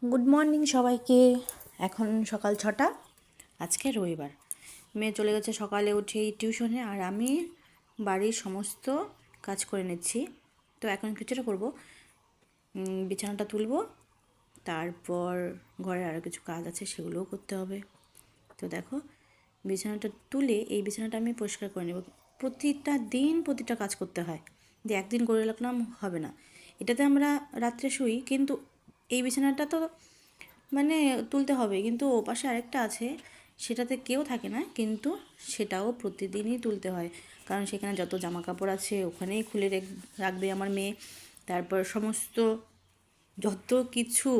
Good morning সবাইকে। এখন সকাল 6টা, আজকে রবিবার। মেয়ে চলে গেছে সকালে উঠেই টিউশনে, আর আমি বাড়ির সমস্ত কাজ করে নিচ্ছি। তো এখন কিছুটা করবো, বিছানাটা তুলবো, তারপর ঘরে আরও কিছু কাজ আছে সেগুলোও করতে হবে। তো দেখো, বিছানাটা তুলে এই বিছানাটা আমি পরিষ্কার করে নেব। প্রতিটা দিন প্রতিটা কাজ করতে হয়, যে একদিন করে রাখলাম হবে না। এটাতে আমরা রাত্রে শুই, কিন্তু এই বিছানাটা তো মানে তুলতে হবে। কিন্তু ওপাশে আরেকটা আছে, সেটাতে কেউ থাকে না, কিন্তু সেটাও প্রতিদিনই তুলতে হয়, কারণ সেখানে যত জামা কাপড় আছে ওখানেই খুলে রাখবে আমার মেয়ে। তারপর সমস্ত যত কিছু,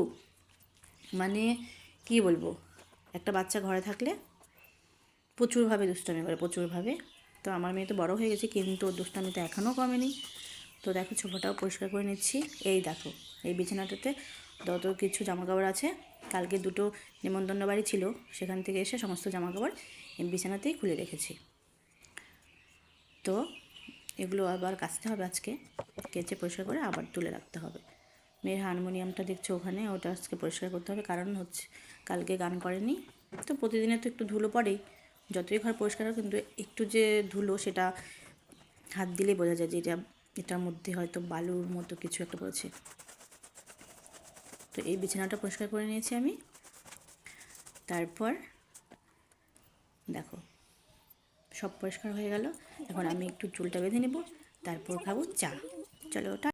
মানে কি বলবো, একটা বাচ্চা ঘরে থাকলে প্রচুরভাবে দুষ্টামি করে, প্রচুরভাবে। তো আমার মেয়ে তো বড় হয়ে গেছে, কিন্তু ওর দুষ্টামি তো এখনও কমেনি। তো দেখো, ছোটোটাও পরিষ্কার করে নিচ্ছি। এই দেখো, এই বিছানাটাতে যত কিছু জামাকাপড় আছে, কালকে দুটো নেমন্তন্ন বাড়ি ছিল, সেখান থেকে এসে সমস্ত জামাকাপড় এই বিছানাতেই খুলে রেখেছি। তো এগুলো আবার কাচতে হবে আজকে, কেচে পরিষ্কার করে আবার তুলে রাখতে হবে। মেয়ের হারমোনিয়ামটা দেখছো ওখানে, ওটা আজকে পরিষ্কার করতে হবে, কারণ হচ্ছে কালকে গান করেনি। তো প্রতিদিনে তো একটু ধুলো পড়েই, যতই ঘর পরিষ্কার হোক, কিন্তু একটু যে ধুলো সেটা হাত দিলেই বোঝা যায় যে এটার মধ্যে হয়তো বালুর মতো কিছু একটা পড়েছে। তো এই বিছানাটা পরিষ্কার করে নিয়েছি আমি। তারপর দেখো, সব পরিষ্কার হয়ে গেল। এখন আমি একটু চুলটা বেঁধে নেব, তারপর খাবো চা। চলো ওটা।